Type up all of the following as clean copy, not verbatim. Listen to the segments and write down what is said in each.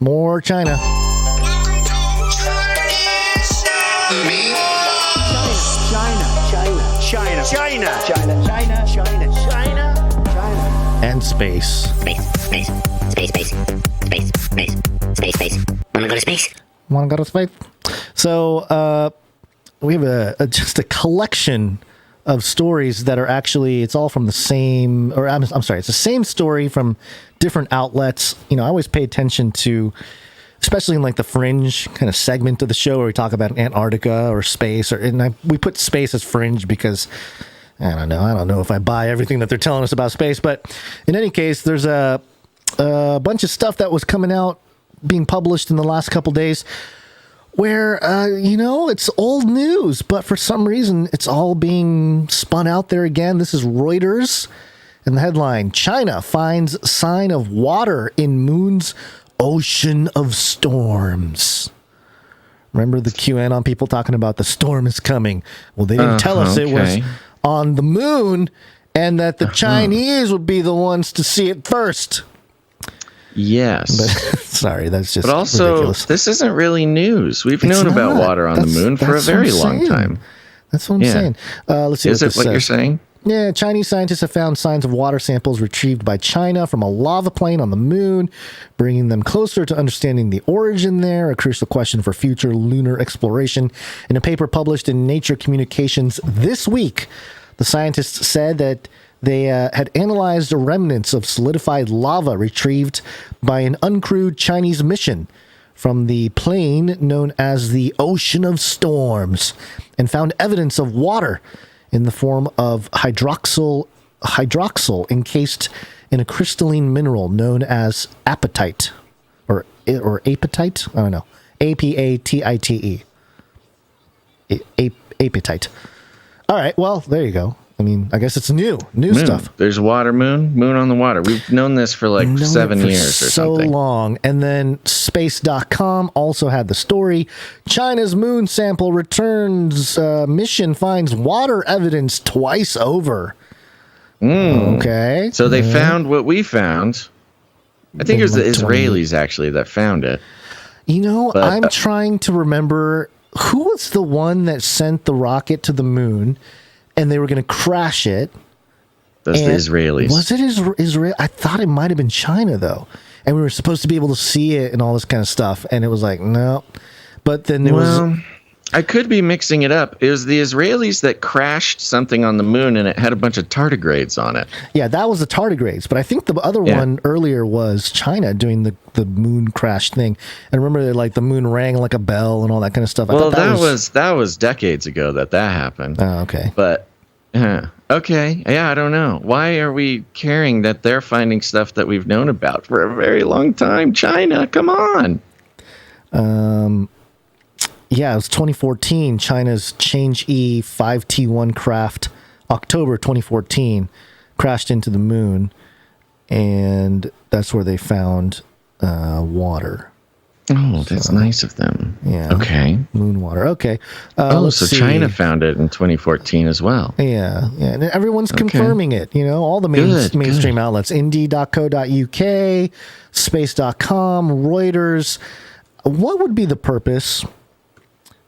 More China. China. And space. Space. Wanna go to space? Want to go to space? So, we have just a collection of stories that are actually, it's all from the same, or I'm sorry, it's the same story from different outlets. I always pay attention to, especially in like the fringe kind of segment of the show where we talk about Antarctica or space, we put space as fringe because I don't know if I buy everything that they're telling us about space, but in any case, there's a bunch of stuff that was coming out, being published in the last couple days where, it's old news, but for some reason it's all being spun out there again. This is Reuters, and the headline, China finds sign of water in moon's ocean of storms. Remember the QAnon people talking about the storm is coming? Well, they didn't tell us it was on the moon and that the Chinese would be the ones to see it first. Yes. But, sorry, that's just But also, ridiculous. This isn't really news. We've known about water on the moon for a very long time. That's what I'm saying. Let's see Is what it what you're saying? Yeah, Chinese scientists have found signs of water samples retrieved by China from a lava plain on the moon, bringing them closer to understanding the origin there, a crucial question for future lunar exploration. In a paper published in Nature Communications this week, the scientists said that they had analyzed the remnants of solidified lava retrieved by an uncrewed Chinese mission from the plain known as the Ocean of Storms and found evidence of water in the form of hydroxyl encased in a crystalline mineral known as apatite or apatite. I don't know. Apatite. Apatite. All right. Well, there you go. I mean, I guess it's new stuff. There's water, moon on the water. We've known this for like 7 years or something. So long. And then space.com also had the story. China's moon sample returns mission finds water evidence twice over. Okay. So they found what we found. I think it was the Israelis actually that found it. I'm trying to remember who was the one that sent the rocket to the moon. And they were going to crash it. That's the Israelis. Was it Israel? I thought it might have been China, though. And we were supposed to be able to see it and all this kind of stuff. And it was like, no. But then there was... I could be mixing it up. It was the Israelis that crashed something on the moon, and it had a bunch of tardigrades on it. Yeah, that was the tardigrades. But I think the other one earlier was China doing the moon crash thing. And remember, like the moon rang like a bell and all that kind of stuff. Well, that was decades ago that happened. Oh, okay. But okay, yeah, I don't know. Why are we caring that they're finding stuff that we've known about for a very long time? China, come on. Yeah, it was 2014. China's Change-E 5T1 craft, October 2014, crashed into the moon, and that's where they found water. Oh, that's nice of them. Yeah. Okay. Moon water. Okay. So China found it in 2014 as well. Yeah. And everyone's confirming it. All the mainstream outlets, indie.co.uk, space.com, Reuters. What would be the purpose,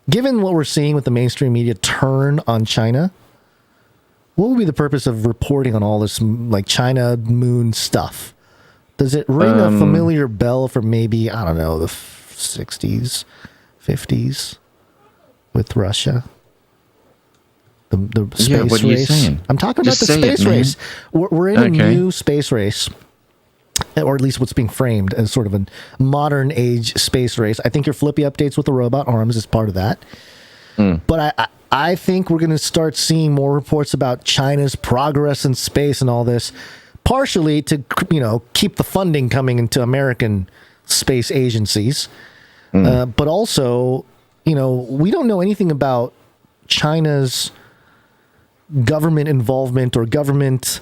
given what we're seeing with the mainstream media turn on China? What would be the purpose of reporting on all this like China moon stuff? Does it ring a familiar bell from maybe, I don't know, the 60s, 50s with Russia? The space what race? Are you saying? I'm talking about the space race. We're in a new space race, or at least what's being framed as sort of a modern age space race. I think your Flippy updates with the robot arms is part of that. But I think we're going to start seeing more reports about China's progress in space and all this, partially to, keep the funding coming into American space agencies. But also, we don't know anything about China's government involvement or government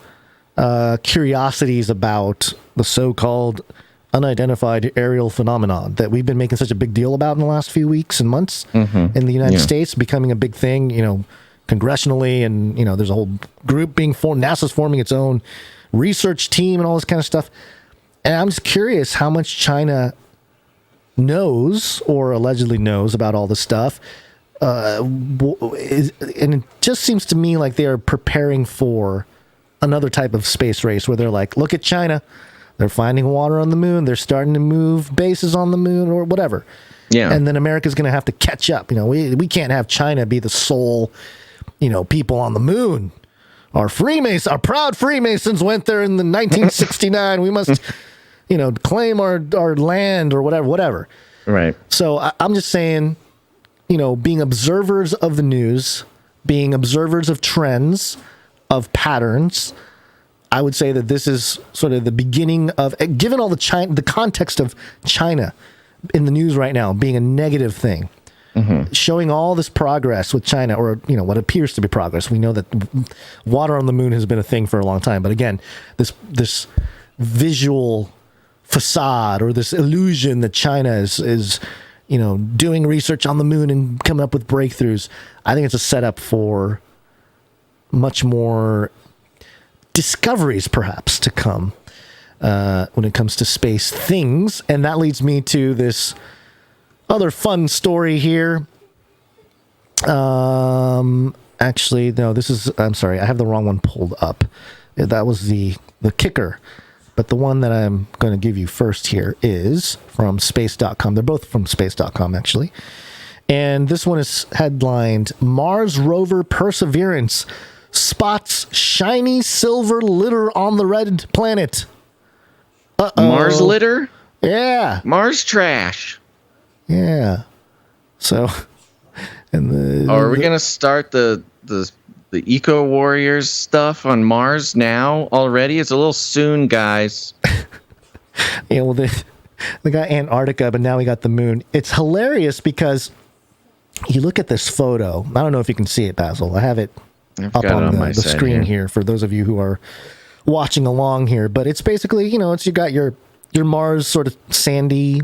curiosities about the so-called unidentified aerial phenomenon that we've been making such a big deal about in the last few weeks and months in the United States, becoming a big thing, congressionally, and, there's a whole group being formed. NASA's forming its own research team and all this kind of stuff. And I'm just curious how much China knows or allegedly knows about all this stuff. And it just seems to me like they are preparing for another type of space race where they're like, look at China. They're finding water on the moon. They're starting to move bases on the moon or whatever. Yeah. And then America's going to have to catch up. We can't have China be the sole, people on the moon. Our proud Freemasons went there in the 1969. We must, claim our land or whatever. Right. So I'm just saying, being observers of the news, being observers of trends, of patterns, I would say that this is sort of the beginning of, given all the context of China in the news right now being a negative thing, showing all this progress with China, or what appears to be progress. We know that water on the moon has been a thing for a long time, but again, this visual facade or this illusion that China is doing research on the moon and coming up with breakthroughs. I think it's a setup for much more discoveries perhaps to come when it comes to space things. And that leads me to this other fun story here. Actually, no, I'm sorry, I have the wrong one pulled up. That was the kicker. But the one that I'm going to give you first here is from space.com. They're both from space.com, actually. And this one is headlined, Mars rover Perseverance spots shiny silver litter on the red planet. Uh-oh. Mars litter? Yeah. Mars trash. Yeah. So, are we going to start the Eco Warriors stuff on Mars now already? It's a little soon, guys. Yeah, well, they got Antarctica, but now we got the moon. It's hilarious because you look at this photo. I don't know if you can see it, Basil. I have it up on the screen here for those of you who are watching along here. But it's basically, it's you got your Mars sort of sandy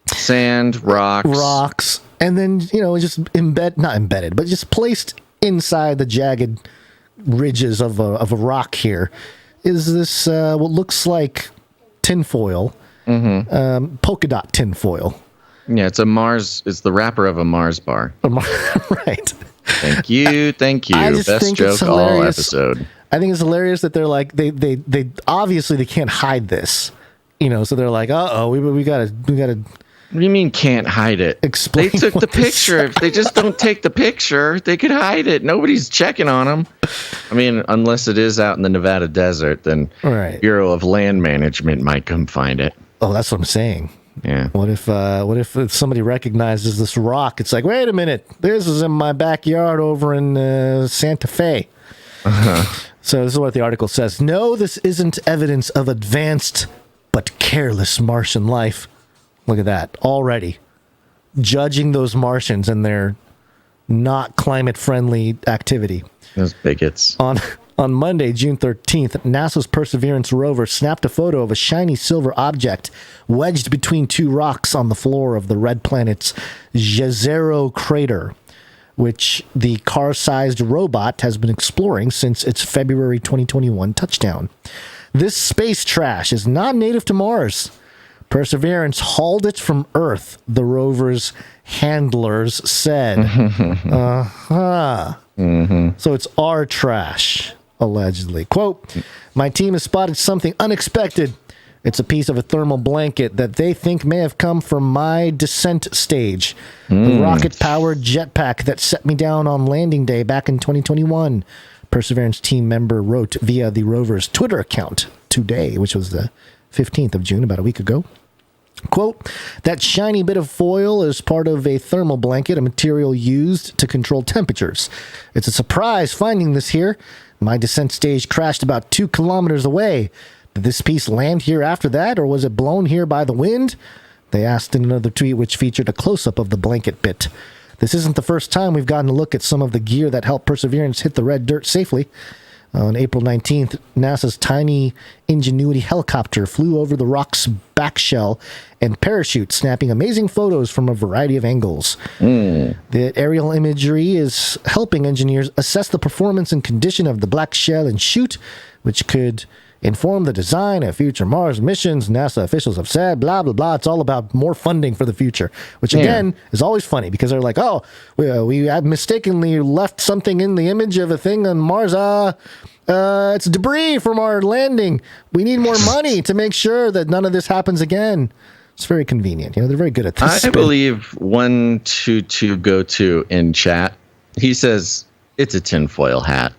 sand, rocks, and then just not embedded, but just placed inside the jagged ridges of a rock here is this what looks like tinfoil, polka dot tinfoil. Yeah, it's the wrapper of a Mars bar. Right. Thank you. I just Best think joke all episode. I think it's hilarious that they're like they obviously they can't hide this, so they're like, we gotta. What do you mean can't hide it? Explain. They took the picture. If they just don't take the picture, they could hide it. Nobody's checking on them. I mean, unless it is out in the Nevada desert, then Bureau of Land Management might come find it. Oh, that's what I'm saying. Yeah. What if somebody recognizes this rock? It's like, wait a minute, this is in my backyard over in Santa Fe. So this is what the article says. No, this isn't evidence of advanced but careless Martian life. Look at that already. Judging those Martians and their not climate-friendly activity. Those bigots. On Monday, June 13th, NASA's Perseverance rover snapped a photo of a shiny silver object wedged between two rocks on the floor of the red planet's Jezero crater, which the car-sized robot has been exploring since its February 2021 touchdown. This space trash is not native to Mars. Perseverance hauled it from Earth, the rover's handlers said. So it's our trash, allegedly. Quote, my team has spotted something unexpected. It's a piece of a thermal blanket that they think may have come from my descent stage. The rocket-powered jetpack that set me down on landing day back in 2021. Perseverance team member wrote via the rover's Twitter account today, which was the 15th of June, about a week ago. Quote, that shiny bit of foil is part of a thermal blanket, a material used to control temperatures. It's a surprise finding this here. My descent stage crashed about 2 kilometers away. Did this piece land here after that, or was it blown here by the wind? They asked in another tweet, which featured a close-up of the blanket bit. This isn't the first time we've gotten a look at some of the gear that helped Perseverance hit the red dirt safely. On April 19th, NASA's tiny Ingenuity helicopter flew over the rock's back shell and parachute, snapping amazing photos from a variety of angles. The aerial imagery is helping engineers assess the performance and condition of the black shell and chute, which could inform the design of future Mars missions. NASA officials have said, blah, blah, blah. It's all about more funding for the future, which again is always funny because they're like, oh, we have mistakenly left something in the image of a thing on Mars. It's debris from our landing. We need more money to make sure that none of this happens again. It's very convenient. They're very good at this. I believe 122 go to in chat. He says it's a tinfoil hat.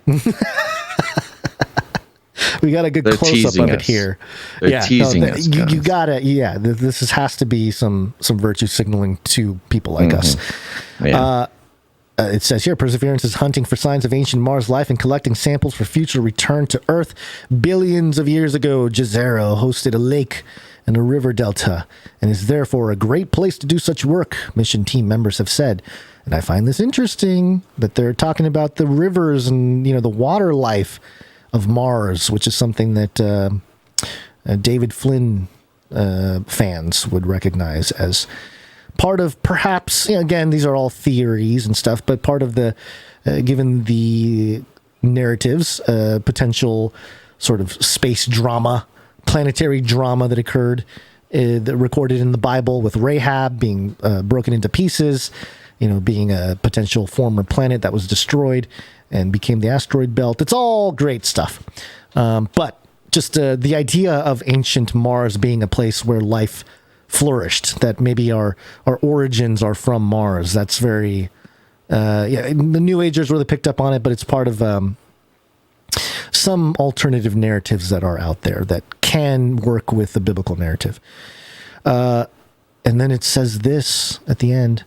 We got a good close up of it here. They're teasing us. You gotta, this has to be some virtue signaling to people like us. Yeah. It says here, Perseverance is hunting for signs of ancient Mars life and collecting samples for future return to Earth. Billions of years ago, Jezero hosted a lake and a river delta, and is therefore a great place to do such work, mission team members have said. And I find this interesting that they're talking about the rivers and the water life of Mars, which is something that David Flynn fans would recognize as part of, perhaps, again, these are all theories and stuff, but part of the, given the narratives, potential sort of space drama, planetary drama that occurred, that recorded in the Bible with Rahab being broken into pieces, being a potential former planet that was destroyed and became the asteroid belt. It's all great stuff. But just the idea of ancient Mars being a place where life flourished, that maybe our origins are from Mars. That's very, the New Agers really picked up on it, but it's part of some alternative narratives that are out there that can work with the biblical narrative. And then it says this at the end.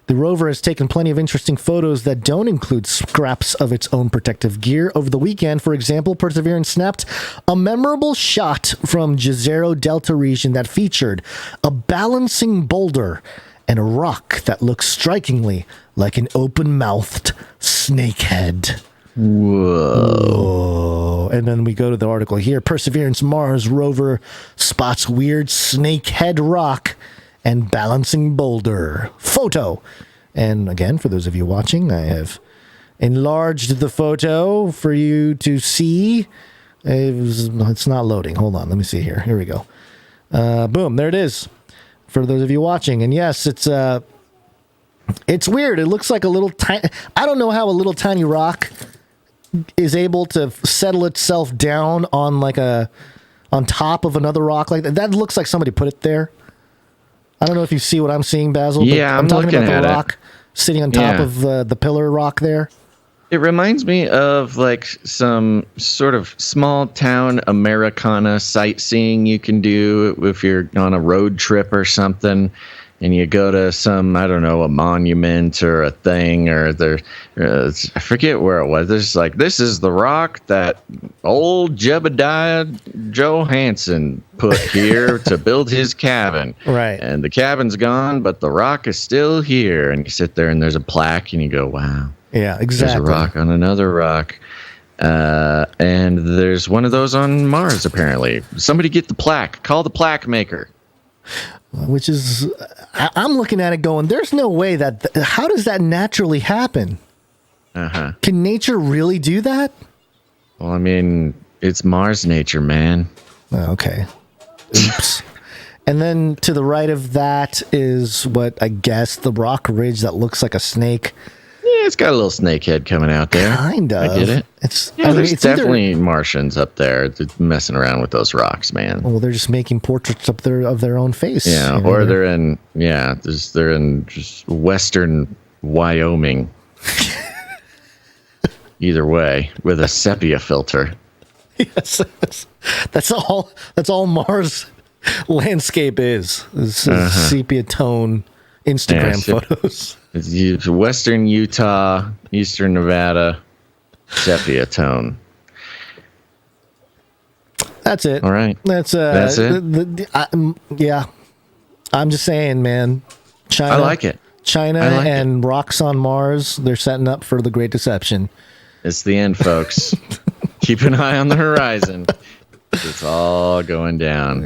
The rover has taken plenty of interesting photos that don't include scraps of its own protective gear. Over the weekend, for example, Perseverance snapped a memorable shot from Jezero Delta region that featured a balancing boulder and a rock that looks strikingly like an open-mouthed snakehead. Whoa. And then we go to the article here. Perseverance Mars rover spots weird snakehead rock and balancing boulder. Photo. And again, for those of you watching, I have enlarged the photo for you to see. It's not loading. Hold on. Let me see here. Here we go. Boom. There it is. For those of you watching. And yes, it's weird. It looks like a little tiny... I don't know how a little tiny rock is able to settle itself down on on top of another rock like that. That looks like somebody put it there. I don't know if you see what I'm seeing, Basil. Yeah, I'm talking looking about the at rock sitting on top of the pillar rock there. It reminds me of some sort of small town Americana sightseeing you can do if you're on a road trip or something, and you go to some, I don't know, a monument or a thing, or I forget where it was. There's this is the rock that old Jebediah Johansson put here to build his cabin. Right. And the cabin's gone, but the rock is still here. And you sit there and there's a plaque and you go, wow. Yeah, exactly. There's a rock on another rock. And there's one of those on Mars, apparently. Somebody get the plaque. Call the plaque maker. Which is, I'm looking at it going, there's no way how does that naturally happen? Uh-huh. Can nature really do that? Well, I mean, it's Mars nature, man. Oh, okay. Oops. And then to the right of that is what I guess the rock ridge that looks like a snake. Yeah, it's got a little snake head coming out there. Kind of. I get it. There's definitely Martians up there messing around with those rocks, man. Well, they're just making portraits up there of their own face. Yeah, or they're in just western Wyoming. Either way, with a sepia filter. Yes, that's all Mars landscape is sepia tone Instagram photos. It's western Utah, eastern Nevada, sepia tone. That's it. All right. That's it. Yeah. I'm just saying, man. China. I like it. China and rocks on Mars. They're setting up for the Great Deception. It's the end, folks. Keep an eye on the horizon. It's all going down.